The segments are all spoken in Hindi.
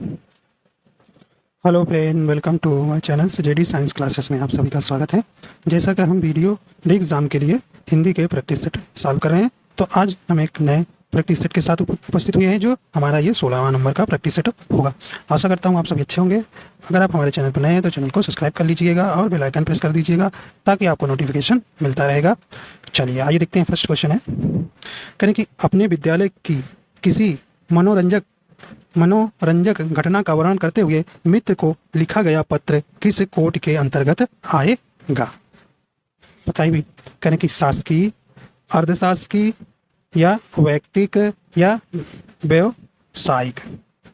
Hello friend, welcome to my channel JD science classes में आप सभी का स्वागत है। जैसा कि हम वीडियो एग्ज़ाम के लिए हिंदी के प्रैक्टिस सेट सॉल्व कर रहे हैं, तो आज हम एक नए प्रैक्टिस सेट के साथ उपस्थित हुए हैं, जो हमारा ये 16वां नंबर का प्रैक्टिस सेट होगा। आशा करता हूँ आप सभी अच्छे होंगे। अगर आप हमारे चैनल पर नए हैं तो चैनल को सब्सक्राइब कर लीजिएगा और बेल आइकन प्रेस कर दीजिएगा ताकि आपको नोटिफिकेशन मिलता रहेगा। चलिए आइए देखते हैं। फर्स्ट क्वेश्चन है, करें कि अपने विद्यालय की किसी मनोरंजक घटना का वर्णन करते हुए मित्र को लिखा गया पत्र किस कोट के अंतर्गत आएगा? बताइए भी। करें कि शासकीय, अर्धशासकीय या वैयक्तिक या व्यावसायिक?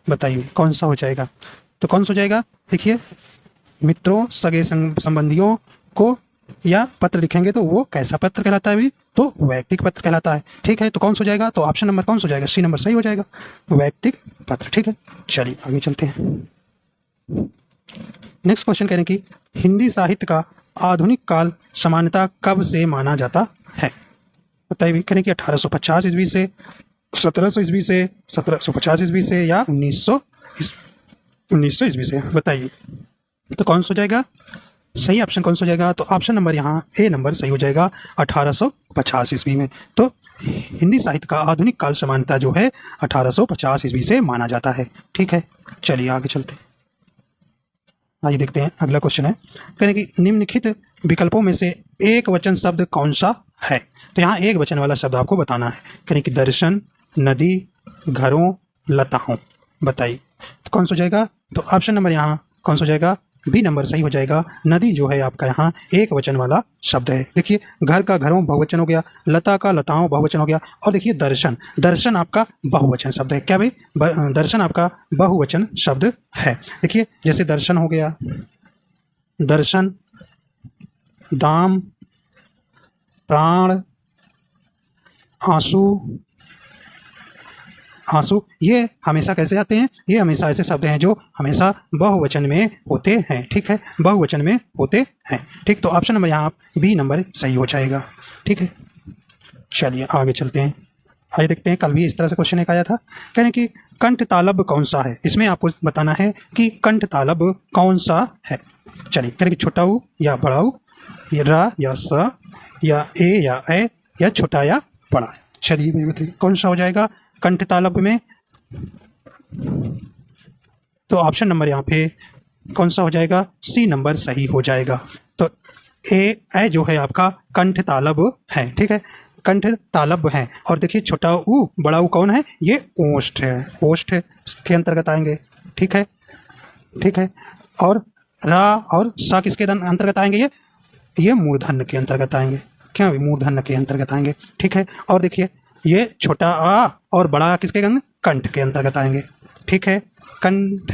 बताइए कौन सा हो जाएगा। तो कौन सा हो जाएगा? देखिए, मित्रों, सगे संबंधियों को या पत्र लिखेंगे तो वो कैसा पत्र कहलाता है भी? तो वैयक्तिक पत्र कहलाता है। ठीक है, तो कौन सा हो जाएगा? तो ऑप्शन नंबर कौन सा हो जाएगा? सी नंबर सही हो जाएगा, वैयक्तिक पत्र। ठीक है, चलिए आगे चलते हैं। नेक्स्ट क्वेश्चन कह रहे हैं कि हिंदी साहित्य का आधुनिक काल सामान्यतः कब से माना जाता है? बताइए। करें कि 1850 ईस्वी से, 1700 ईस्वी से, 1750 ईस्वी से या 1900 ईस्वी से? बताइए तो कौन सा हो जाएगा? सही ऑप्शन कौन सा हो जाएगा? तो ऑप्शन नंबर यहाँ ए नंबर सही हो जाएगा, 1850 ईस्वी में। तो हिंदी साहित्य का आधुनिक काल समानता जो है 1850 ईस्वी से माना जाता है। ठीक है, चलिए आगे चलते हैं। आइए देखते हैं। अगला क्वेश्चन है, कहने कि निम्नलिखित विकल्पों में से एक वचन शब्द कौन सा है? तो यहाँ एक वचन वाला शब्द आपको बताना है। कहने कि दर्शन, नदी, घरों, लताओं। बताइए तो कौन सा हो जाएगा? तो ऑप्शन नंबर यहाँ कौन सा हो जाएगा? बी नंबर सही हो जाएगा। नदी जो है आपका यहाँ एक वचन वाला शब्द है। देखिए, घर का घरों बहुवचन हो गया, लता का लताओं बहुवचन हो गया, और देखिए दर्शन आपका बहुवचन शब्द है। क्या भाई? दर्शन आपका बहुवचन शब्द है। देखिए, जैसे दर्शन हो गया, दर्शन, दाम, प्राण, आंसू, ये हमेशा कैसे आते हैं? ये हमेशा ऐसे शब्द हैं जो हमेशा बहुवचन में होते हैं। ठीक है, बहुवचन में होते हैं। ठीक, तो ऑप्शन नंबर यहाँ बी नंबर सही हो जाएगा। ठीक है, चलिए आगे चलते हैं। आइए देखते हैं। कल भी इस तरह से क्वेश्चन एक आया था, कहने कि कंठ तालब कौन सा है? इसमें आपको बताना है कि कंठ तालब कौन सा है। चलिए, कहने कि छोटा ऊ या बड़ा ऊ, या रा या स, या ए या ए, या छोटा या बड़ा। चलिए भाई बताइए कौन सा हो जाएगा कंठ तालब में? तो ऑप्शन नंबर यहाँ पे कौन सा हो जाएगा? सी नंबर सही हो जाएगा। तो ए जो है आपका कंठ तालब है। ठीक है, कंठ तालब है। और देखिए, छोटा ऊ बड़ा ऊ कौन है? ये ओष्ठ है, ओष्ठ के अंतर्गत आएंगे। ठीक है, ठीक है। और रा और सा किसके अंतर्गत आएंगे? ये मूर्धन्य के अंतर्गत आएंगे। क्या? मूर्धन्य के अंतर्गत आएंगे। ठीक है, और देखिए, ये छोटा आ और बड़ा किसके कंठ के अंतर्गत आएंगे। ठीक है, कंठ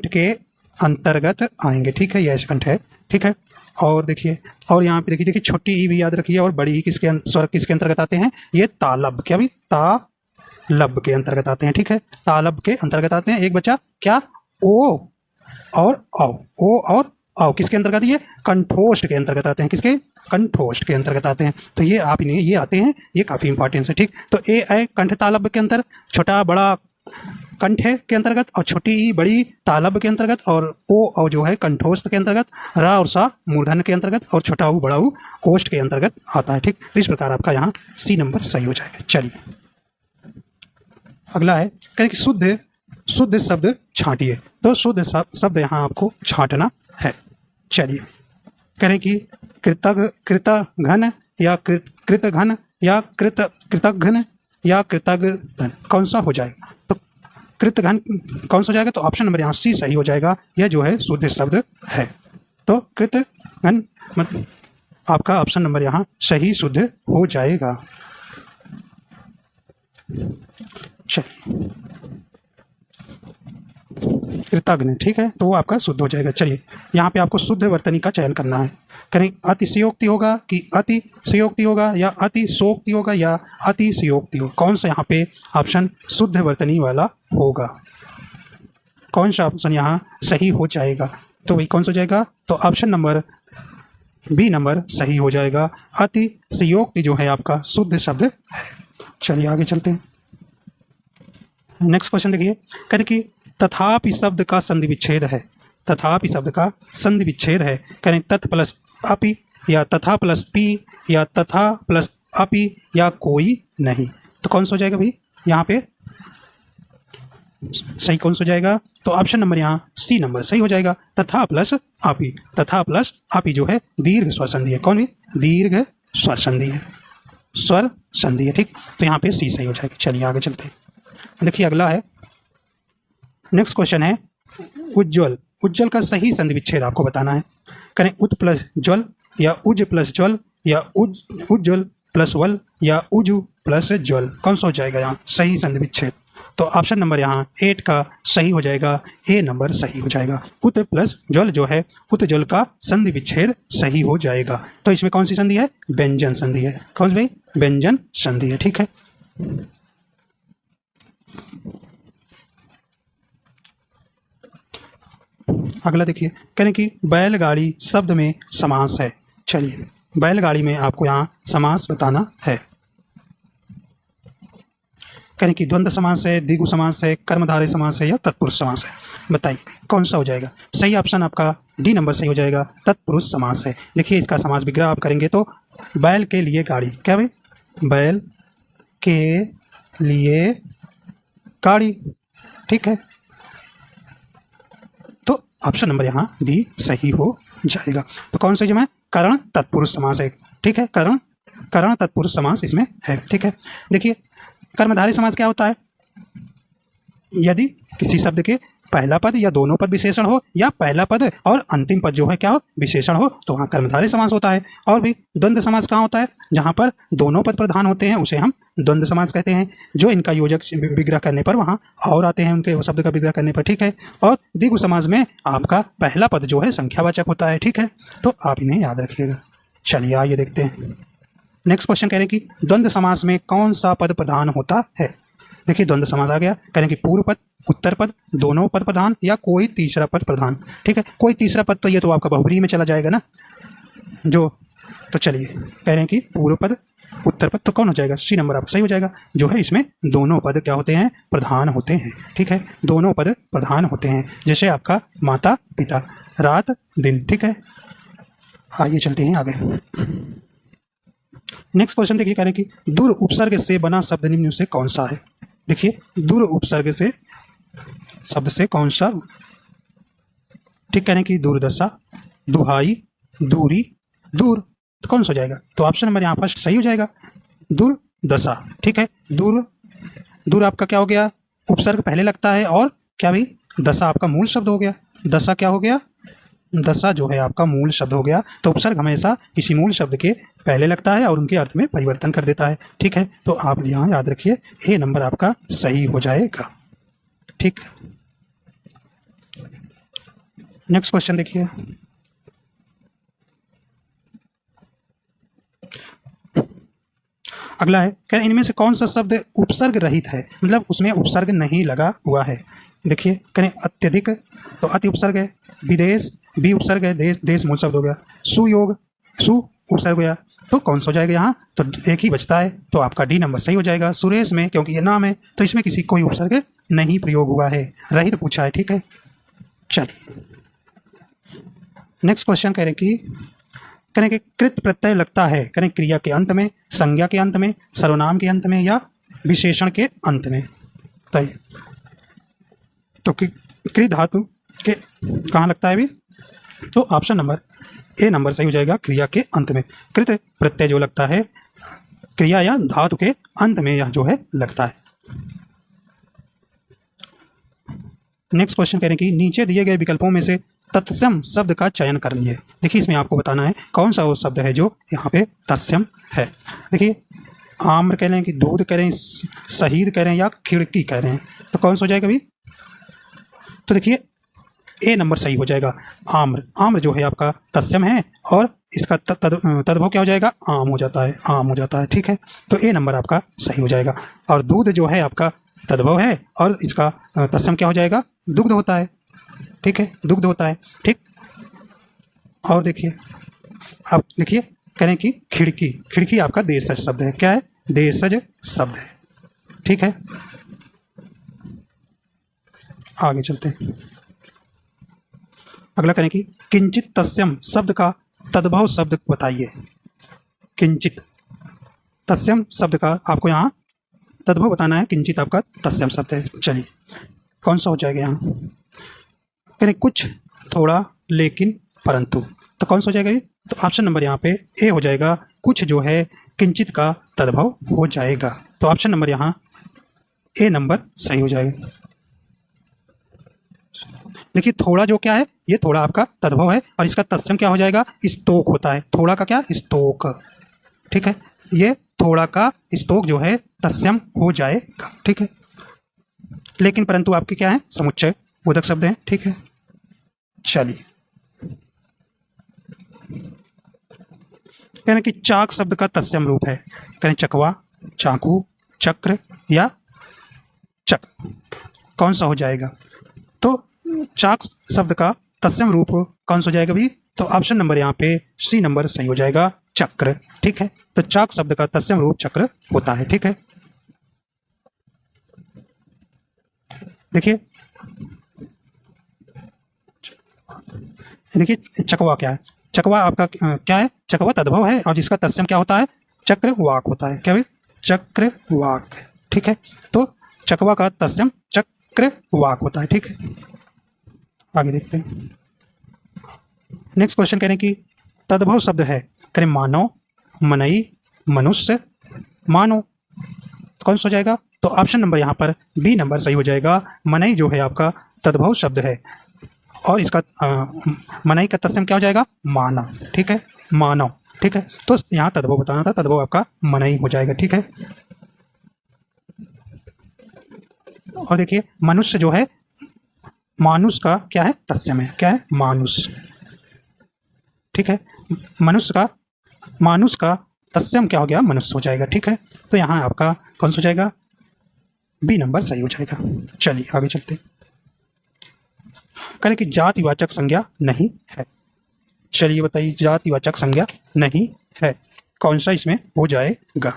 के अंतर्गत आएंगे। ठीक है, यह कंठ है। ठीक है, और देखिए, और यहाँ पे देखिए छोटी ई भी याद रखिए, और बड़ी ई किसके स्वर किसके अंतर्गत आते हैं? ये तालब। क्या भी? तालब के अंतर्गत आते हैं। ठीक है, तालब के अंतर्गत आते हैं। एक बचा क्या? ओ और औ। ओ और औ किसके अंतर्गत? ये कंठोष्ठ के अंतर्गत आते हैं। किसके? कंठोष्ठ के अंतर्गत आते हैं। तो ये आप इन्हें ये आते हैं, ये काफ़ी इंपॉर्टेंट है। ठीक, तो ए कंठ तालब के अंतर, छोटा बड़ा कंठ है के अंतर्गत, और छोटी ई बड़ी तालब के अंतर्गत, और ओ जो है कंठोष्ठ के अंतर्गत, रा और सा मूर्धन्य के अंतर्गत, और छोटा ऊ बड़ा ऊ ओष्ठ के अंतर्गत आता है। ठीक, तो इस प्रकार आपका यहाँ सी नंबर सही हो जाएगा। चलिए अगला है, कहें कि शुद्ध शब्द छांटिए। तो शुद्ध शब्द यहाँ आपको छांटना है। चलिए, करें कि कृतघ्न या कृतघ्न या कृतघ्न या कृतघ्न कौन सा हो जाएगा? तो कृतघ्न कौन सा हो जाएगा? तो ऑप्शन नंबर यहाँ सी सही हो जाएगा। यह जो है शुद्ध शब्द है। तो कृतघ्न आपका ऑप्शन नंबर यहाँ सही शुद्ध हो जाएगा। चलिए, कृतघ्न। ठीक है, तो वो आपका शुद्ध हो जाएगा। चलिए, यहाँ पे आपको शुद्ध वर्तनी का चयन करना है। करें अतिशयोक्ति होगा कि अतिशयोक्ति होगा, या अतिशोक्ति होगा, या अतिशयोक्ति होगा? कौन सा यहाँ पे ऑप्शन शुद्ध वर्तनी वाला होगा? कौन सा ऑप्शन यहाँ सही हो जाएगा? तो वही कौन सा हो जाएगा? तो ऑप्शन नंबर बी नंबर सही हो जाएगा। अतिशयोक्ति जो है आपका शुद्ध शब्द है। चलिए आगे चलते हैं। नेक्स्ट क्वेश्चन देखिए, करें कि तथापि शब्द का संधि विच्छेद है, तथापि शब्द का संधि विच्छेद है, करें तत् प्लस अपि या तथा प्लस पी या तथा प्लस अपि या कोई नहीं। तो कौन सा हो जाएगा भाई यहाँ पे सही, कौन सा हो जाएगा? तो ऑप्शन नंबर यहाँ सी नंबर सही हो जाएगा, तथा प्लस अपि। तथा प्लस अपि जो है दीर्घ स्वर संधि है। कौन भी? दीर्घ स्वर संधि है, स्वर संधि है। ठीक, तो यहाँ पे सी सही हो जाएगा। चलिए आगे चलते हैं। देखिए अगला है, नेक्स्ट क्वेश्चन है उज्ज्वल। उज्ज्वल का सही संधि विच्छेद आपको बताना है। करें उत प्लस ज्वल या उज प्लस ज्वल या उज्ज्वल प्लस वल या उजु प्लस ज्वल। कौन सा हो जाएगा यहाँ सही संधि विच्छेद? तो ऑप्शन नंबर यहाँ 8 का सही हो जाएगा, ए नंबर सही हो जाएगा। उत प्लस ज्वल जो है उत ज्वल का संधि विच्छेद सही हो जाएगा। तो इसमें कौन सी संधि है? व्यंजन संधि है। कौन सी भाई? व्यंजन संधि है। ठीक है, अगला देखिए, कहें कि बैलगाड़ी शब्द में समास है। चलिए बैलगाड़ी में आपको यहाँ समास बताना है। कहें कि द्वंद्व समास है, द्विगु समास है, कर्मधारय समास है या तत्पुरुष समास है। बताइए कौन सा हो जाएगा सही? ऑप्शन आपका डी नंबर सही हो जाएगा, तत्पुरुष समास है। देखिए इसका समास विग्रह आप करेंगे तो बैल के लिए गाड़ी, क्या भाई? बैल के लिए गाड़ी। ठीक है, तो ऑप्शन नंबर यहाँ डी सही हो जाएगा। तो कौन सा जमा? करण तत्पुरुष समास है। ठीक है, करण तत्पुरुष समास इसमें है। ठीक है, देखिए कर्मधारय समास क्या होता है? यदि किसी शब्द के पहला पद या दोनों पद विशेषण हो या पहला पद और अंतिम पद जो है क्या हो? विशेषण हो, तो वहाँ कर्मधारय समास होता है। और भी द्वंद्व समास कहाँ होता है? जहाँ पर दोनों पद प्रधान होते हैं उसे हम द्वंद्व समास कहते हैं, जो इनका योजक विग्रह करने पर वहाँ और आते हैं उनके शब्द का विग्रह करने पर। ठीक है, और द्विगु समास में आपका पहला पद जो है संख्यावाचक होता है। ठीक है, तो आप इन्हें याद रखिएगा। चलिए आइए देखते हैं। नेक्स्ट क्वेश्चन कह रहे हैं कि द्वंद्व समास में कौन सा पद प्रधान होता है? देखिए द्वंद्व समास आ गया, कह रहे हैं कि पूर्व पद, उत्तर पद, दोनों पद प्रधान या कोई तीसरा पद प्रधान। ठीक है, कोई तीसरा पद तो ये तो आपका बहुब्रीहि में चला जाएगा ना जो। तो चलिए कह रहे हैं कि पूर्व पद, उत्तर पद, तो कौन हो जाएगा? सी नंबर आपका सही हो जाएगा, जो है इसमें दोनों पद क्या होते हैं? प्रधान होते हैं। ठीक है, दोनों पद प्रधान होते हैं, जैसे आपका माता पिता, रात दिन। ठीक है, आइए चलते हैं आगे। नेक्स्ट क्वेश्चन देखिए, कह रहे हैं कि दूर उपसर्ग से बना शब्द निम्न से कौन सा है? देखिए दूर उपसर्ग से शब्द से कौन सा? ठीक, कह रहे हैं कि दूरदशा, दुहाई, दूरी, दूर। तो कौन सा हो जाएगा? तो ऑप्शन नंबर यहाँ फर्स्ट सही हो जाएगा, दूरदशा। ठीक है, दूर आपका क्या हो गया? उपसर्ग पहले लगता है और क्या भाई? दशा आपका मूल शब्द हो गया। दशा क्या हो गया? दशा जो है आपका मूल शब्द हो गया। तो उपसर्ग हमेशा किसी मूल शब्द के पहले लगता है और उनके अर्थ में परिवर्तन कर देता है। ठीक है, तो आप यहाँ याद रखिए, ए नंबर आपका सही हो जाएगा। ठीक, नेक्स्ट क्वेश्चन देखिए, अगला है, क्या इनमें से कौन सा शब्द उपसर्ग रहित है? मतलब उसमें उपसर्ग नहीं लगा हुआ है। देखिए करें अत्यधिक, तो अति उपसर्ग है। विदेश, बी उपसर्ग है, देश, देश मूल शब्द हो गया। सुयोग, सु उपसर्ग हो गया। तो कौन सा हो जाएगा यहाँ? तो एक ही बचता है, तो आपका डी नंबर सही हो जाएगा। सुरेश में, क्योंकि ये नाम है तो इसमें किसी कोई उपसर्ग नहीं प्रयोग हुआ है, रहित पूछा है। ठीक है, चलिए नेक्स्ट क्वेश्चन कह रहे कि कृत प्रत्यय लगता है, करें क्रिया के अंत में, संज्ञा के अंत में, सर्वनाम के अंत में या विशेषण के अंत में। तो कृत धातु के कहाँ लगता है अभी? तो ऑप्शन नंबर ए नंबर सही हो जाएगा, क्रिया के अंत में। कृत प्रत्यय जो लगता है क्रिया या धातु के अंत में यह जो है लगता है। नेक्स्ट क्वेश्चन कह रहे हैं कि नीचे दिए गए विकल्पों में से तत्सम शब्द का चयन करिए। देखिए इसमें आपको बताना है कौन सा वो शब्द है जो यहाँ पे तत्सम है। देखिए आम्र कह रहे हैं कि दूध कह रहे हैं, शहीद कह रहे हैं या खिड़की कह रहे हैं। तो कौन सा हो जाएगा अभी? तो देखिए ए नंबर सही हो जाएगा, आम्र। आम्र जो है आपका तत्सम है और इसका तद्भव क्या हो जाएगा? आम हो जाता है, आम हो जाता है। ठीक है, तो ए नंबर आपका सही हो जाएगा। और दूध जो है आपका तद्भव है और इसका तत्सम क्या हो जाएगा? दुग्ध होता है। ठीक है, दुग्ध होता है। ठीक, और देखिए आप देखिए करें कि खिड़की, खिड़की आपका देशज शब्द है। क्या है? देशज शब्द है। ठीक है, आगे चलते हैं। अगला करें कि किंचित तस्यम शब्द का तद्भव शब्द बताइए। किंचित तस्यम शब्द का आपको यहाँ तद्भव बताना है। किंचित आपका तस्यम शब्द है। चलिए कौन सा हो जाएगा यहाँ? करें कुछ, थोड़ा, लेकिन, परंतु। तो कौन सा हो जाएगा ये? तो ऑप्शन नंबर यहाँ पे ए हो जाएगा। कुछ जो है किंचित का तद्भव हो जाएगा। तो ऑप्शन नंबर यहाँ ए नंबर सही हो जाएगा। देखिए थोड़ा जो क्या है, ये थोड़ा आपका तद्भव है और इसका तत्सम क्या हो जाएगा? स्तोक होता है। थोड़ा का क्या? स्तोक। ठीक है, ये थोड़ा का स्तोक जो है तत्सम हो जाएगा। ठीक है, लेकिन परंतु आपके क्या है? समुच्चय बोधक शब्द हैं। ठीक है, चलिए कहना कि चाक शब्द का तत्सम रूप है। कहना चकवा, चाकू, चक्र या चक। कौन सा हो जाएगा? तो चाक शब्द का तत्सम रूप कौन सा हो जाएगा भी? तो ऑप्शन नंबर यहाँ पे सी नंबर सही हो जाएगा, चक्र। ठीक है, तो चाक शब्द का तत्सम रूप चक्र होता है। ठीक है, देखिए चकवा क्या है? चकवा आपका क्या है? चकवा तद्भव है और जिसका तत्सम क्या होता है? चक्रवाक होता है। क्या भाई? चक्रवाक। ठीक है, तो चकवा का तत्सम चक्रवाक होता है। ठीक है, आगे देखते हैं। नेक्स्ट क्वेश्चन कह रहे हैं कि तद्भव शब्द है। करें मानव, मनई, मनुष्य, मानव। कौन सा हो जाएगा? तो ऑप्शन नंबर यहाँ पर बी नंबर सही हो जाएगा। मनई जो है आपका तद्भव शब्द है और इसका मनई का तत्सम क्या हो जाएगा? मानव। ठीक है, मानव। ठीक है, तो यहाँ तद्भव बताना था, तद्भव आपका मनई हो जाएगा। ठीक है, और देखिए मनुष्य जो है, मानुष का क्या है? तत्सम है। क्या है? मानुष। ठीक है, मनुष्य का, मानुष का तत्सम क्या हो गया? मनुष्य हो जाएगा। ठीक है, तो यहाँ आपका कौन सा हो जाएगा? बी नंबर सही हो जाएगा। चलिए आगे चलते हैं। कहें कि जातिवाचक संज्ञा नहीं है। चलिए बताइए, जातिवाचक संज्ञा नहीं है, कौन सा इसमें हो जाएगा?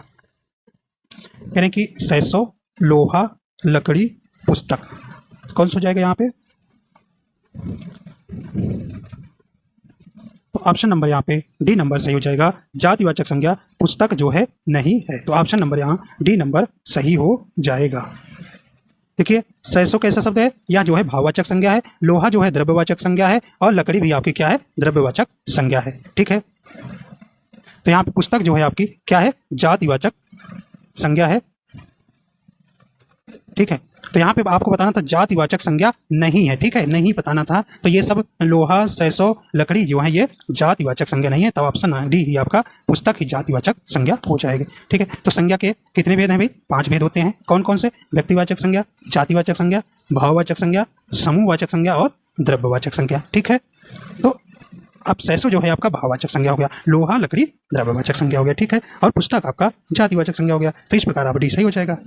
कहें कि सरसों, लोहा, लकड़ी, पुस्तक। कौन सा हो जाएगा यहाँ पे? तो ऑप्शन नंबर यहाँ पे डी नंबर सही हो जाएगा। जातिवाचक संज्ञा पुस्तक जो है नहीं है, तो ऑप्शन नंबर यहाँ डी नंबर सही हो जाएगा। देखिए सरसों कैसा शब्द है? यह जो है भाववाचक संज्ञा है, लोहा जो है द्रव्यवाचक संज्ञा है और लकड़ी भी आपकी क्या है? द्रव्यवाचक संज्ञा है। ठीक है, तो यहाँ पे पुस्तक जो है आपकी क्या है? जातिवाचक संज्ञा है। ठीक है, तो यहाँ पे आपको बताना था जातिवाचक संज्ञा नहीं है। ठीक है, नहीं बताना था। तो ये सब लोहा, सरसों, लकड़ी जो है ये जातिवाचक संज्ञा नहीं है, तो ऑप्शन डी ही आपका पुस्तक ही जातिवाचक संज्ञा हो जाएगी। ठीक है, तो संज्ञा के कितने भेद हैं भाई? 5 भेद होते हैं। कौन कौन से? व्यक्तिवाचक संज्ञा, जातिवाचक संज्ञा, भाववाचक संज्ञा, समूहवाचक संज्ञा और द्रव्यवाचक संज्ञा। ठीक है, तो अब सरसों जो है आपका भाववाचक संज्ञा हो गया, लोहा, लकड़ी द्रव्यवाचक संज्ञा हो गया। ठीक है, और पुस्तक आपका जातिवाचक संज्ञा हो गया। तो इस प्रकार आप डी सही हो जाएगा।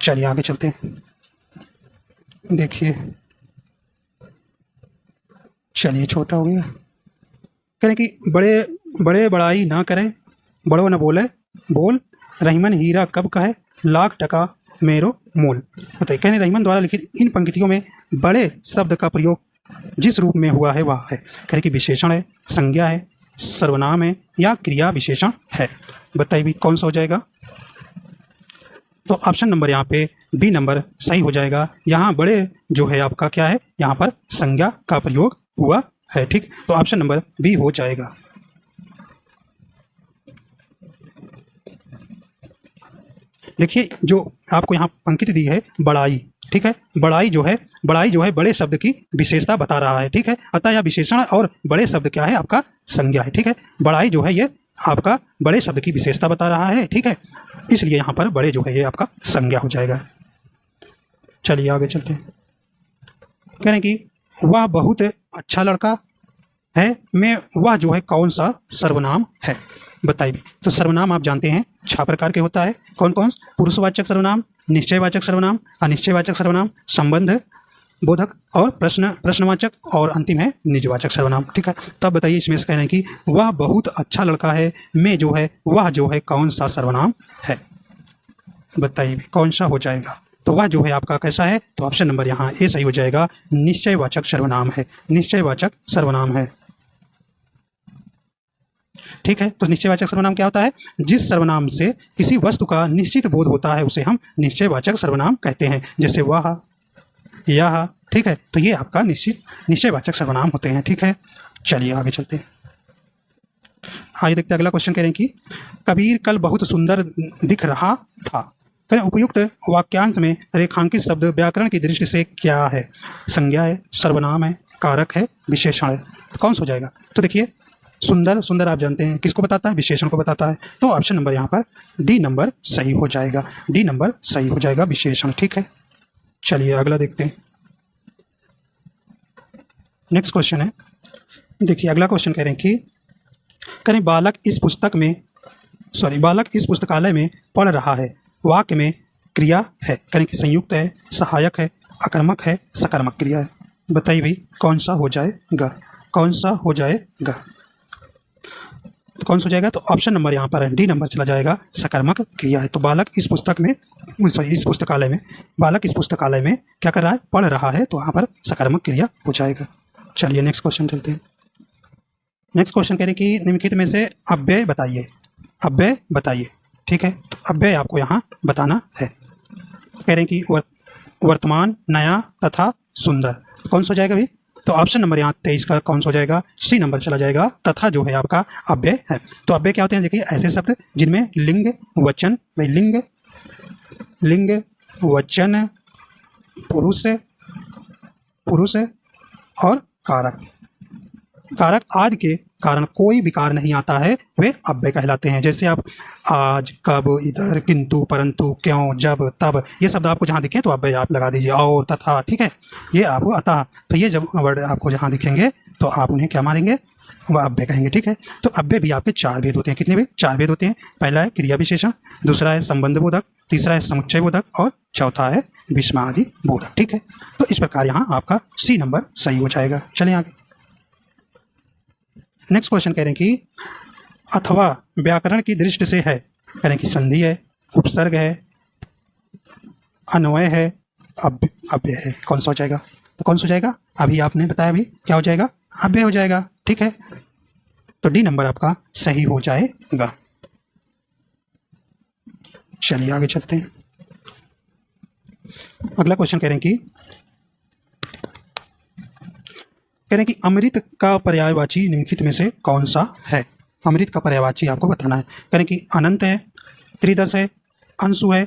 चलिए आगे चलते हैं। देखिए, चलिए छोटा हो गया। कहें कि बड़े बड़े बड़ाई ना करें, बड़ो न बोले, बोल रहीमन हीरा कब कहे, लाख टका मेरो मोल। बताइए, कहने रहीमन द्वारा लिखित इन पंक्तियों में बड़े शब्द का प्रयोग जिस रूप में हुआ है वह है। कहें कि विशेषण है, संज्ञा है, सर्वनाम है या क्रिया विशेषण है। बताइए भी कौन सा हो जाएगा? तो ऑप्शन नंबर यहाँ पे बी नंबर सही हो जाएगा। यहाँ बड़े जो है आपका क्या है? यहाँ पर संज्ञा का प्रयोग हुआ है। ठीक, तो ऑप्शन नंबर बी हो जाएगा। देखिए जो आपको यहाँ पंक्ति दी है बड़ाई। ठीक है, बड़ाई जो है बड़े शब्द की विशेषता बता रहा है। ठीक है, अतः यह विशेषण और बड़े शब्द क्या है? आपका संज्ञा है। ठीक है, बड़ाई जो है ये आपका बड़े शब्द की विशेषता बता रहा है। ठीक है, इसलिए यहाँ पर बड़े जो है ये आपका संज्ञा हो जाएगा। चलिए आगे चलते हैं। कह रहे हैं कि वह बहुत अच्छा लड़का है में वह जो है कौन सा सर्वनाम है? बताइए। तो सर्वनाम आप जानते हैं 6 प्रकार के होता है। कौन कौन? पुरुषवाचक सर्वनाम, निश्चयवाचक सर्वनाम, अनिश्चयवाचक सर्वनाम, संबंध बोधक और प्रश्नवाचक, और अंतिम है निजवाचक सर्वनाम। ठीक है, तब बताइए इसमें से कह रहे हैं कि वह बहुत अच्छा लड़का है में जो है वह जो है कौन सा सर्वनाम है? बताइए कौन सा हो जाएगा? तो वह जो है आपका कैसा है, तो ऑप्शन नंबर यहाँ ए सही हो जाएगा, निश्चयवाचक सर्वनाम है, निश्चयवाचक सर्वनाम है। ठीक है, तो निश्चयवाचक सर्वनाम क्या होता है, जिस सर्वनाम से किसी वस्तु का निश्चित बोध होता है उसे हम निश्चयवाचक सर्वनाम कहते हैं, जैसे वह, यह। ठीक है, तो ये आपका निश्चयवाचक सर्वनाम होते हैं। ठीक है, चलिए आगे चलते हैं। आइए देखते हैं अगला क्वेश्चन। कह रहे हैं कि कबीर कल बहुत सुंदर दिख रहा था। करें उपयुक्त वाक्यांश में रेखांकित शब्द व्याकरण की दृष्टि से क्या है, संज्ञा है, सर्वनाम है, कारक है, विशेषण है। तो कौन सा हो जाएगा, तो देखिए सुंदर, सुंदर आप जानते हैं किसको बताता है, विशेषण को बताता है। तो ऑप्शन नंबर यहाँ पर डी नंबर सही हो जाएगा, डी नंबर सही हो जाएगा, विशेषण। ठीक है, चलिए अगला देखते हैं। नेक्स्ट क्वेश्चन है, देखिए अगला क्वेश्चन कह रहे हैं कि करें बालक इस पुस्तकालय में पढ़ रहा है। वाक्य में क्रिया है, करें कि संयुक्त है, सहायक है, आकर्मक है, सकर्मक क्रिया है। बताइए भाई कौन सा हो जाएगा, कौन सा हो जाएगा, तो कौन सा हो जाएगा, तो ऑप्शन नंबर यहाँ पर डी नंबर चला जाएगा, सकर्मक क्रिया है। तो बालक इस पुस्तकालय में, बालक इस पुस्तकालय में क्या कर रहा है, पढ़ रहा है, तो वहाँ पर सकर्मक क्रिया हो जाएगा। चलिए नेक्स्ट क्वेश्चन चलते हैं। नेक्स्ट क्वेश्चन कह रहे हैं कि निम्नलिखित में से अव्यय बताइए, अव्यय बताइए। ठीक है, तो अव्यय आपको यहाँ बताना है। कह रहे हैं कि वर्तमान, नया तथा सुंदर। तो कौन सा हो जाएगा भाई, तो ऑप्शन नंबर यहाँ 23 का कौन सा हो जाएगा, सी नंबर चला जाएगा। तथा जो है आपका अव्यय है। तो अव्यय क्या होते हैं, देखिए ऐसे शब्द जिनमें लिंग वचन, भाई लिंग वचन, पुरुष और कारक आदि के कारण कोई विकार नहीं आता है, वे अव्यय कहलाते हैं। जैसे आप आज, कब, इधर, किंतु, परंतु, क्यों, जब, तब, ये शब्द आपको जहाँ दिखे तो अव्यय आप लगा दीजिए, और, तथा। ठीक है, ये आपको अतः, तो ये जब वर्ड आपको जहाँ दिखेंगे तो आप उन्हें क्या मानेंगे, वह अव्यय कहेंगे। ठीक है, तो अव्यय भी आपके 4 भेद होते हैं। कितने भेद, 4 भेद होते हैं। पहला है क्रिया विशेषण, दूसरा है संबंध बोधक, तीसरा है समुच्चय बोधक और चौथा है विस्मादि बोधक। ठीक है, तो इस प्रकार यहाँ आपका सी नंबर सही हो जाएगा। चलें आगे। नेक्स्ट क्वेश्चन कह रहे हैं कि अथवा व्याकरण की दृष्टि से है, कह रहे हैं कि संधि है, उपसर्ग है, अन्वय है, अव्यय है। कौन सा हो जाएगा, तो कौन सा हो जाएगा, अभी आपने बताया, अभी क्या हो जाएगा, अव्यय हो जाएगा। ठीक है, तो डी नंबर आपका सही हो जाएगा। चलिए आगे चलते हैं। अगला क्वेश्चन कह रहे हैं कि अमृत का पर्यायवाची निम्नलिखित में से कौन सा है। अमृत का पर्यायवाची आपको बताना है। कह रहे हैं कि अनंत है, त्रिदश है, अंशु है,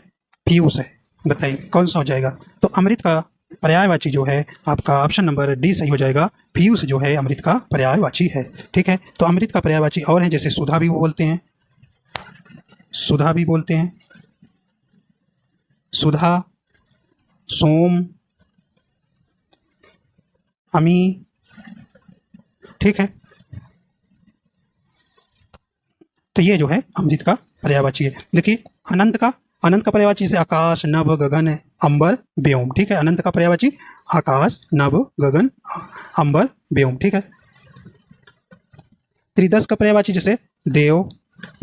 पीयूष है। बताइए कौन सा हो जाएगा, तो अमृत का पर्यायवाची जो है आपका ऑप्शन नंबर डी सही हो जाएगा। पीयूष जो है अमृत का पर्यायवाची है। ठीक है, तो अमृत का पर्यायवाची और है, जैसे सुधा भी बोलते हैं, सुधा भी बोलते हैं, सुधा, सोम, अमी। ठीक है, तो ये जो है अमृत का पर्यायवाची है। देखिए अनंत का पर्यायवाची से आकाश, नभ, गगन, अंबर, व्योम। ठीक है, अनंत का पर्यायवाची आकाश, नभ, गगन, अंबर, व्योम। ठीक है, त्रिदश का पर्यायवाची जैसे देव,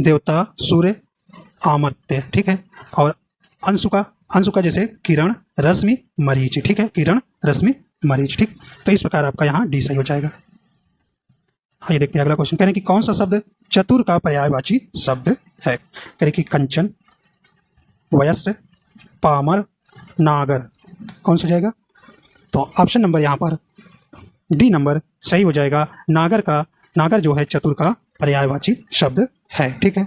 देवता, सूर्य, अमर्त्य। ठीक है, और अंशु का जैसे किरण, रश्मि, मरीच। ठीक है, किरण, रश्मि, मरीच। ठीक, तो इस प्रकार आपका यहाँ डी सही हो जाएगा। आइए देखते हैं अगला क्वेश्चन। कह रहे हैं कि कौन सा शब्द चतुर का पर्यायवाची शब्द है। कह रहे कि कंचन, वयस्क, पामर, नागर। कौन सा हो जाएगा, तो ऑप्शन नंबर यहाँ पर डी नंबर सही हो जाएगा। नागर जो है चतुर का पर्यायवाची शब्द है। ठीक है,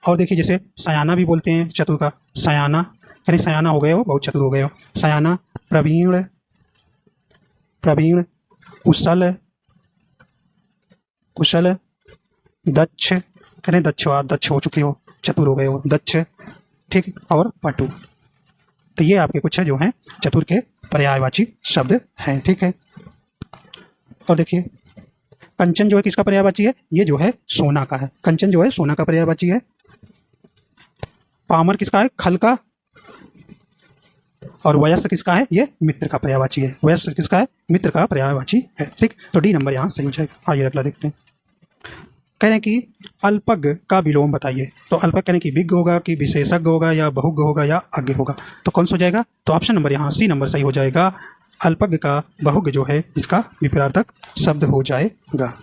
और देखिए जैसे सयाना भी बोलते हैं चतुर का, सयाना, यानी सयाना हो गए हो, बहुत चतुर हो गए हो। सयाना, प्रवीण, कुशल, दक्ष, करें दक्ष, आप दक्ष हो चुके हो, चतुर हो गए हो, दक्ष। ठीक, और पटु। तो ये आपके कुछ है जो हैं चतुर के पर्यायवाची शब्द हैं। ठीक है, और देखिए कंचन जो है किसका पर्यायवाची है, ये जो है सोना का है। कंचन जो है सोना का पर्यायवाची है। पामर किसका है, खल का। और वयस्क किसका है, ये मित्र का पर्यायवाची है। वयस्क किसका है, मित्र का पर्यायवाची है। ठीक, तो डी नंबर यहाँ सही हो जाएगा। आइए अगला देखते हैं। कह रहे हैं कि अल्पज्ञ का विलोम बताइए। तो अल्पज्ञ कहने की विज्ञ होगा कि विशेषज्ञ होगा या बहुज्ञ होगा या अज्ञ होगा। तो कौन सा हो जाएगा? तो ऑप्शन नंबर यहाँ सी नंबर सही हो जाएगा। अल्पज्ञ का बहुज्ञ जो है इसका विपरीतार्थक शब्द हो जाएगा।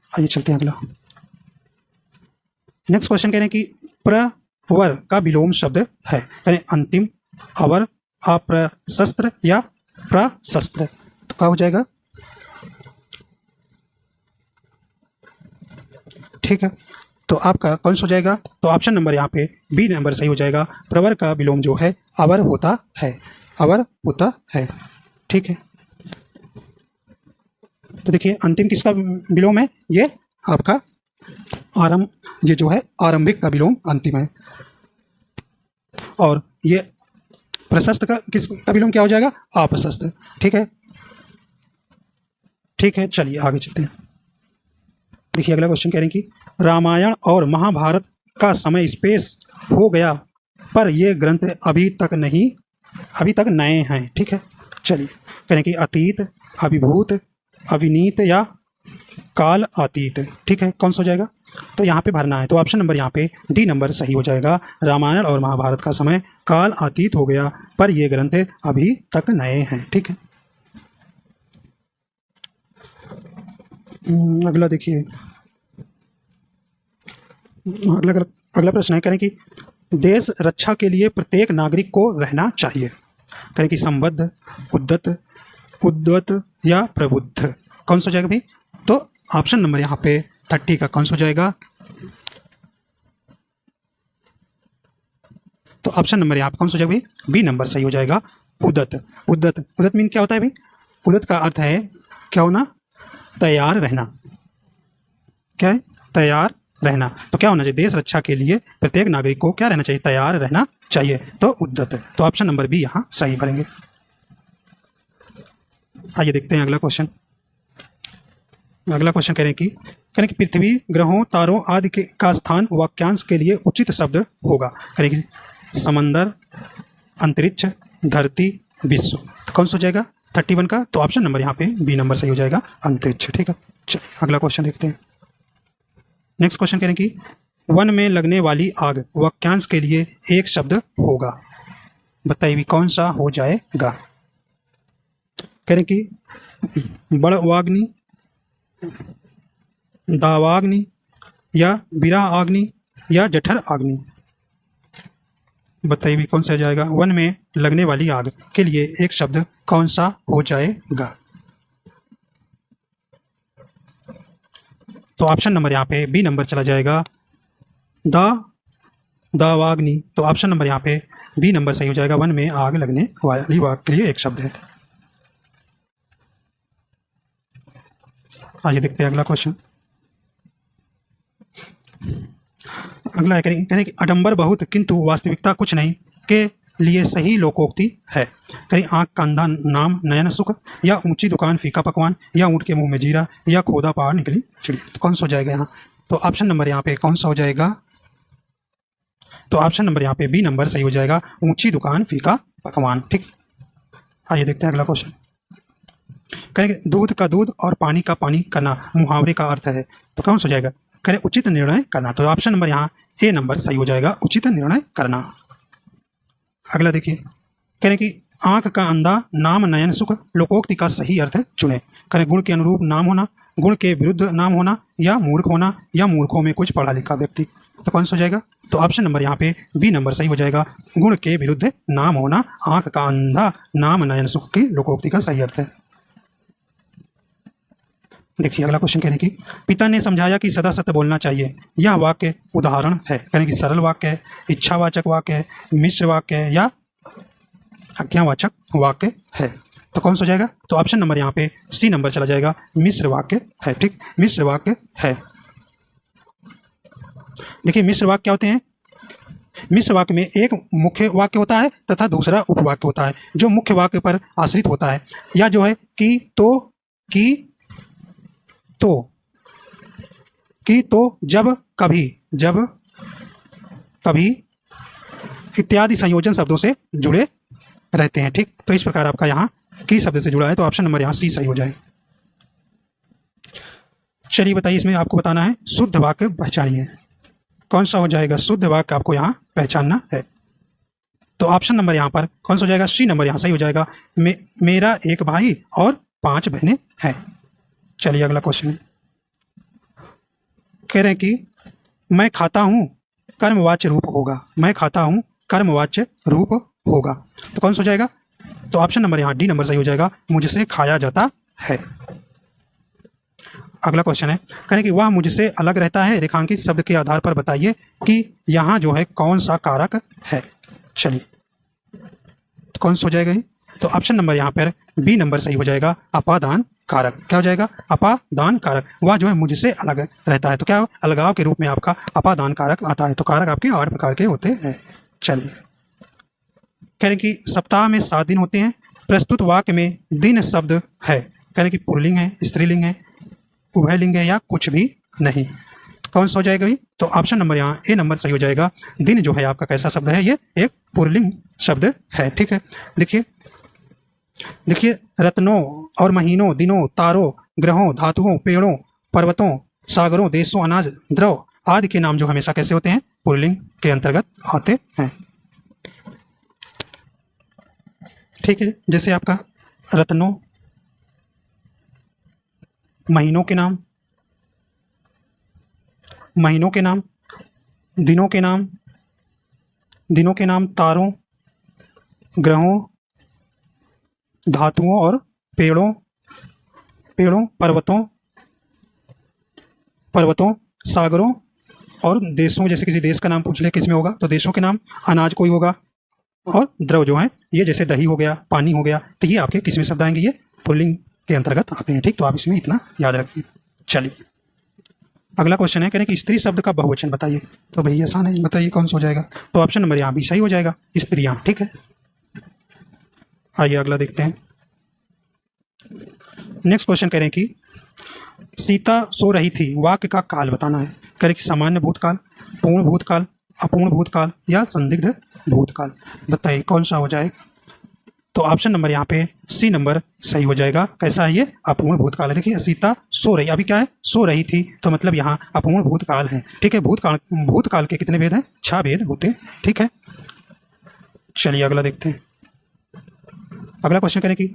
आइए चलते हैं अगला। नेक्स्ट क्वेश्चन कह रहे हैं कि प्रवर का विलोम शब्द है। कहें अंतिम, अवर, अप्रशस्त्र या प्रशस्त्र। तो क्या हो जाएगा? ठीक है, तो आपका कौन सा हो जाएगा? तो ऑप्शन नंबर यहाँ पे बी नंबर सही हो जाएगा। प्रवर का विलोम जो है अवर होता है, अवर होता है। ठीक है, तो देखिए अंतिम किसका विलोम है? ये आपका आरंभ, ये जो है आरंभिक का विलोम अंतिम है। और ये प्रशस्त का किसका विलोम क्या हो जाएगा? अप्रशस्त। ठीक है, ठीक है, चलिए आगे चलते हैं। देखिए अगला क्वेश्चन कह रहे हैं कि रामायण और महाभारत का समय स्पेस हो गया पर ये ग्रंथ अभी तक नए हैं। ठीक है, चलिए कह रहे हैं कि अतीत, अभिभूत, अविनीत या काल अतीत। ठीक है, कौन सा हो जाएगा? तो यहाँ पे भरना है। तो ऑप्शन नंबर यहाँ पे डी नंबर सही हो जाएगा। रामायण और महाभारत का समय काल अतीत हो गया पर ये ग्रंथ अभी तक नए हैं। ठीक है, अगला देखिए, अगला प्रश्न है, करें कि देश रक्षा के लिए प्रत्येक नागरिक को रहना चाहिए। करें कि संबद्ध, उद्वत या प्रबुद्ध। कौन सा हो जाएगा भाई? तो ऑप्शन नंबर यहाँ पे 30 का कौन सा हो जाएगा? तो ऑप्शन नंबर यहाँ पे कौन सा हो जाएगा भाई? बी नंबर सही हो जाएगा। उद्दत मीन क्या होता है भाई? उद्दत का अर्थ है क्या होना? तैयार रहना। क्या है? तैयार रहना। तो क्या होना चाहिए? देश रक्षा के लिए प्रत्येक नागरिक को क्या रहना चाहिए? तैयार रहना चाहिए। तो उद्दत। तो ऑप्शन नंबर बी यहाँ सही भरेंगे। आइए देखते हैं अगला क्वेश्चन। अगला क्वेश्चन कह रहे हैं कि पृथ्वी, ग्रहों, तारों आदि का स्थान वाक्यांश के लिए उचित शब्द होगा। करें कि समंदर, अंतरिक्ष, धरती, विश्व। तो कौन सा हो जाएगा? 31 का। तो ऑप्शन नंबर यहाँ पे बी नंबर सही हो जाएगा, अंतरिक्ष। ठीक है, चलिए अगला क्वेश्चन देखते हैं। नेक्स्ट क्वेश्चन कह रहे हैं कि वन में लगने वाली आग वाक्यांश के लिए एक शब्द होगा। बताइए भी कौन सा हो जाएगा? कह रहे हैं कि बड़वाग्नि, दावाग्नि या विराग्नि या जठर अग्नि। बताइए भी कौन सा हो जाएगा? वन में लगने वाली आग के लिए एक शब्द कौन सा हो जाएगा? तो ऑप्शन नंबर यहाँ पे बी नंबर चला जाएगा, दावाग्नि। तो ऑप्शन नंबर यहाँ पे बी नंबर सही हो जाएगा। वन में आग लगने वाली आग के लिए एक शब्द है। आइए देखते हैं अगला क्वेश्चन। अगला है करें कि आडंबर बहुत किंतु वास्तविकता कुछ नहीं के लिए सही लोकोक्ति है। कहीं आँख का अंधा नाम नयन सुख, या ऊंची दुकान फीका पकवान, या ऊँट के मुंह में जीरा, या खोदा पहाड़ निकली चिड़िया। तो कौन सा हो जाएगा यहाँ? तो ऑप्शन नंबर यहाँ पे कौन सा हो जाएगा? तो ऑप्शन नंबर यहाँ पे बी नंबर सही हो जाएगा, ऊंची दुकान फीका पकवान। ठीक, आइए देखते हैं अगला क्वेश्चन। करें दूध का दूध और पानी का पानी करना मुहावरे का अर्थ है। तो कौन सा हो जाएगा? करें उचित निर्णय करना। तो ऑप्शन नंबर यहाँ ए नंबर सही हो जाएगा, उचित निर्णय करना। अगला देखिए, कह रहे कि आंख का अंधा नाम नयन सुख लोकोक्ति का सही अर्थ चुने। करें गुण के अनुरूप नाम होना, गुण के विरुद्ध नाम होना, या मूर्ख होना, या मूर्खों में कुछ पढ़ा लिखा व्यक्ति। तो कौन सा हो जाएगा? तो ऑप्शन नंबर यहाँ पे बी नंबर सही हो जाएगा, गुण के विरुद्ध नाम होना। आंख का अंधा नाम नयन सुख की लोकोक्ति का सही अर्थ है। देखिए अगला क्वेश्चन कहने की पिता ने समझाया कि सदा सत्य बोलना चाहिए। यह वाक्य उदाहरण है। कहने की सरल वाक्य है, इच्छावाचक वाक्य है, मिश्र वाक्य है, या आज्ञावाचक वाक्य है। तो कौन सा हो जाएगा? तो ऑप्शन नंबर यहाँ पे सी नंबर चला जाएगा, मिश्र वाक्य है। ठीक, मिश्र वाक्य है। देखिए मिश्र वाक्य क्या होते हैं? मिश्र वाक्य में एक मुख्य वाक्य होता है तथा दूसरा उपवाक्य होता है जो मुख्य वाक्य पर आश्रित होता है, या जो है कि, तो, की, तो, जब, कभी इत्यादि संयोजन शब्दों से जुड़े रहते हैं। ठीक, तो इस प्रकार आपका यहाँ की शब्द से जुड़ा है। तो ऑप्शन नंबर यहाँ सी सही हो जाए। चलिए बताइए, इसमें आपको बताना है शुद्ध वाक्य पहचानिए। कौन सा हो जाएगा शुद्ध वाक्य आपको यहाँ पहचानना है। तो ऑप्शन नंबर यहाँ पर कौन सा हो जाएगा, सी नंबर यहाँ सही हो जाएगा। मेरा एक भाई और 5 बहनें हैं। चलिए अगला क्वेश्चन है, कह रहे हैं कि मैं खाता हूँ कर्मवाच्य रूप होगा। मैं खाता हूँ कर्मवाच्य रूप होगा, तो कौन सा हो जाएगा। तो ऑप्शन नंबर यहाँ डी नंबर सही हो जाएगा, मुझसे खाया जाता है। अगला क्वेश्चन है, कह रहे हैं कि वह मुझसे अलग रहता है। रेखांकित शब्द के आधार पर बताइए कि यहाँ जो है कौन सा कारक है। चलिए तो कौन सा हो जाएगा ये, तो ऑप्शन नंबर यहाँ पर बी नंबर सही हो जाएगा, अपादान कारक। क्या हो जाएगा, अपादान कारक। वह जो है मुझसे अलग रहता है, तो क्या अलगाव के रूप में आपका अपादान कारक आता है। तो कारक आपके 8 प्रकार के होते हैं। चलिए कह रहे हैं कि सप्ताह में 7 दिन होते हैं। प्रस्तुत वाक्य में दिन शब्द है, कह रहे हैं कि पुल्लिंग है, स्त्रीलिंग है, उभयलिंग है या कुछ भी नहीं। तो कौन सा हो जाएगा भाई, तो ऑप्शन नंबर यहाँ ए नंबर सही हो जाएगा। दिन जो है आपका कैसा शब्द है, ये एक पुल्लिंग शब्द है। ठीक है, देखिए रत्नों और महीनों, दिनों, तारों, ग्रहों, धातुओं, पेड़ों, पर्वतों, सागरों, देशों, अनाज, द्रव आदि के नाम जो हमेशा कैसे होते हैं, पुल्लिंग के अंतर्गत आते हैं। ठीक है, जैसे आपका रत्नों, महीनों के नाम, महीनों के नाम, दिनों के नाम, दिनों के नाम, तारों, ग्रहों, धातुओं और पेड़ों, पेड़ों, पर्वतों, पर्वतों, सागरों और देशों, जैसे किसी देश का नाम पूछ ले किस में होगा, तो देशों के नाम, अनाज कोई होगा, और द्रव जो है ये जैसे दही हो गया, पानी हो गया, तो ये आपके किस में शब्द आएंगे, ये पुल्लिंग के अंतर्गत आते हैं। ठीक, तो आप इसमें इतना याद रखिए। चलिए अगला क्वेश्चन है, कह रहे हैं कि स्त्री शब्द का बहुवचन बताइए। तो भैया आसान है, बताइए कौन सा हो जाएगा। तो ऑप्शन नंबर यहाँ भी सही हो जाएगा, स्त्रियां। ठीक है, आइए अगला देखते हैं। नेक्स्ट क्वेश्चन कह रहे हैं कि सीता सो रही थी, वाक्य का काल बताना है। कह रहे कि सामान्य भूतकाल, पूर्ण भूतकाल, अपूर्ण भूतकाल या संदिग्ध भूतकाल। बताइए कौन सा हो जाएगा। तो ऑप्शन नंबर यहाँ पे सी नंबर सही हो जाएगा। कैसा है ये, अपूर्ण भूतकाल है। देखिए सीता सो रही, अभी क्या है, सो रही थी, तो मतलब यहाँ अपूर्ण भूतकाल है। ठीक है, भूतकाल के कितने भेद हैं, 6 भेद होते हैं। ठीक है, चलिए अगला देखते हैं। अगला क्वेश्चन करें कि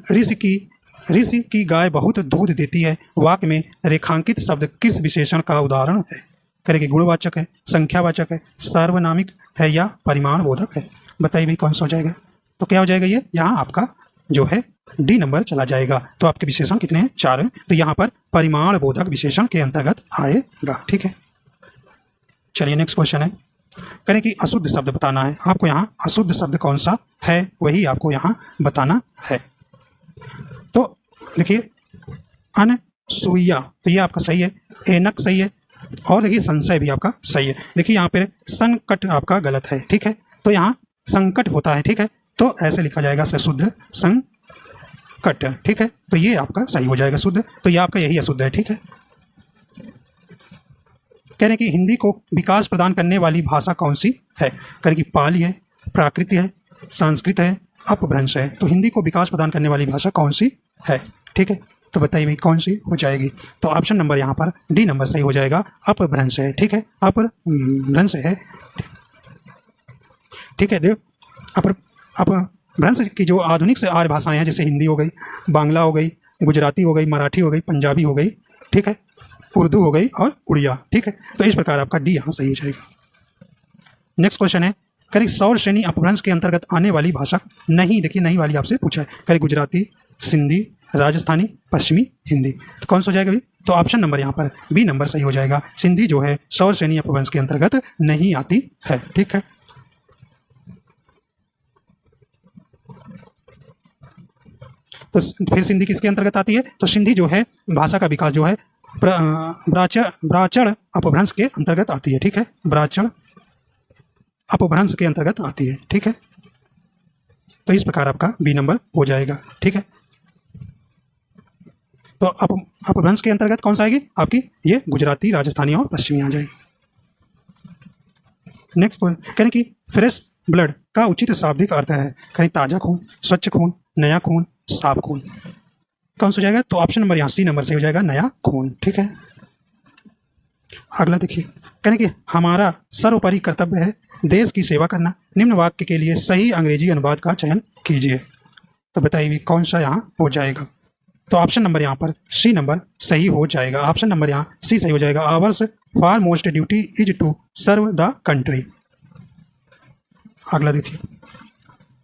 ऋषि की गाय बहुत दूध देती है, वाक्य में रेखांकित शब्द किस विशेषण का उदाहरण है। करें कि गुणवाचक है, संख्यावाचक है, सार्वनामिक है या परिमाण बोधक है। बताइए भाई कौन सा हो जाएगा। तो क्या हो जाएगा ये, यहाँ आपका जो है डी नंबर चला जाएगा। तो आपके विशेषण कितने हैं, 4 हैं, तो यहाँ पर परिमाण बोधक विशेषण के अंतर्गत आएगा। ठीक है, चलिए नेक्स्ट क्वेश्चन है, करें कि अशुद्ध शब्द बताना है। आपको यहाँ अशुद्ध शब्द कौन सा है वही आपको यहाँ बताना है। तो देखिए अनसुईया, तो ये आपका सही है, एनक सही है, और देखिए संशय भी आपका सही है। देखिए यहाँ पे संकट आपका गलत है। ठीक है, तो यहाँ संकट होता है। ठीक है, तो ऐसे लिखा जाएगा शुद्ध संकट। ठीक है, तो ये आपका सही हो जाएगा शुद्ध, तो ये आपका यही अशुद्ध है। ठीक है, कह रहे हैं कि हिंदी को विकास प्रदान करने वाली भाषा कौन सी है। कह रहे कि पाली है, प्राकृत है, संस्कृत है, अपभ्रंश है। तो हिंदी को विकास प्रदान करने वाली भाषा कौन सी है। ठीक है, तो बताइए भाई कौन सी हो जाएगी। तो ऑप्शन नंबर यहाँ पर डी नंबर सही हो जाएगा, अपभ्रंश है। ठीक है, अपभ्रंश है। ठीक है, देखो अपभ्रंश की जो आधुनिक से आर्य भाषाएं हैं, जैसे हिंदी हो गई, बांग्ला हो गई, गुजराती हो गई, मराठी हो गई, पंजाबी हो गई, ठीक है, उर्दू हो गई और उड़िया। ठीक है, तो इस प्रकार आपका डी यहाँ सही हो जाएगा। नेक्स्ट क्वेश्चन है, करीब सौर श्रेणी अपभ्रंश के अंतर्गत आने वाली भाषा नहीं, देखिए नहीं वाली आपसे पूछा है। करीब गुजराती, सिंधी, राजस्थानी, पश्चिमी हिंदी। तो कौन सा हो जाएगा भी, तो ऑप्शन नंबर यहाँ पर बी नंबर सही हो जाएगा। सिंधी जो है सौर श्रेणी अपभ्रंश के अंतर्गत नहीं आती है। ठीक है, तो फिर सिंधी किसके अंतर्गत आती है, तो सिंधी जो है भाषा का विकास जो है ब्राचड़ अपभ्रंश के अंतर्गत आती है। ठीक है, ब्राचड़ अपभ्रंश के अंतर्गत आती है। ठीक है, तो इस प्रकार आपका बी नंबर हो जाएगा। ठीक है, तो अपभ्रंश के अंतर्गत कौन सा आएगी आपकी, ये गुजराती, राजस्थानी और पश्चिमी आ जाएगी। नेक्स्ट कहें कि फ्रेश ब्लड का उचित शाब्दिक अर्थ है। कहीं ताजा खून, स्वच्छ खून, नया खून, साफ खून। कौन सा हो जाएगा, तो ऑप्शन नंबर यहाँ सी नंबर से हो जाएगा, नया खून। ठीक है, अगला देखिए, कहने कि हमारा सर्वोपरि कर्तव्य है देश की सेवा करना। निम्न वाक्य के लिए सही अंग्रेजी अनुवाद का चयन कीजिए। तो बताइए कौन सा यहाँ हो जाएगा। तो ऑप्शन नंबर यहाँ पर सी नंबर सही हो जाएगा। ऑप्शन नंबर यहाँ सी सही हो जाएगा। Ours foremost duty is to serve the country. अगला देखिए,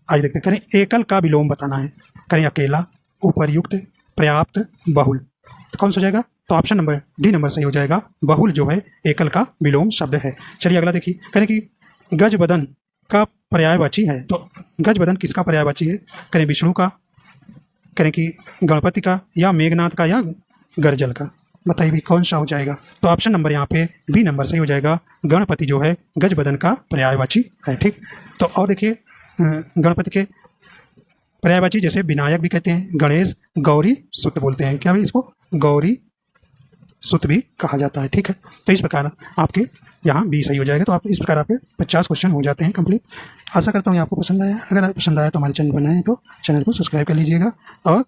आज देखते करें एकल का विलोम बताना है। करें अकेला, उपर्युक्त, पर्याप्त, बहुल। तो कौन सा हो जाएगा। तो ऑप्शन नंबर डी नंबर सही हो जाएगा। बहुल जो है एकल का विलोम शब्द है। चलिए अगला देखिए, करें कि गज बदन का पर्यायवाची है। तो गज बदन किसका पर्यायवाची है। करें विष्णु का, करें कि गणपति का, या मेघनाथ का, या गर्जल का। बताइए भी कौन सा हो जाएगा। तो ऑप्शन नंबर यहाँ पे बी नंबर सही हो जाएगा। गणपति जो है गज बदन का पर्यायवाची है। ठीक, तो और देखिए गणपति के पर्यायवाची जैसे विनायक भी कहते हैं, गणेश, गौरी, सुत बोलते हैं। क्या भाई इसको गौरी सुत भी कहा जाता है। ठीक है, तो इस प्रकार आपके यहाँ बी सही हो जाएगा। तो आप इस प्रकार आपके 50 क्वेश्चन हो जाते हैं कंप्लीट। आशा करता हूँ ये आपको पसंद आया। अगर आप पसंद आया तो हमारे चैनल बनाएं तो चैनल को सब्सक्राइब कर लीजिएगा और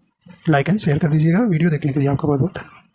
लाइक एंड शेयर कर दीजिएगा। वीडियो देखने के लिए आपका बहुत बहुत धन्यवाद।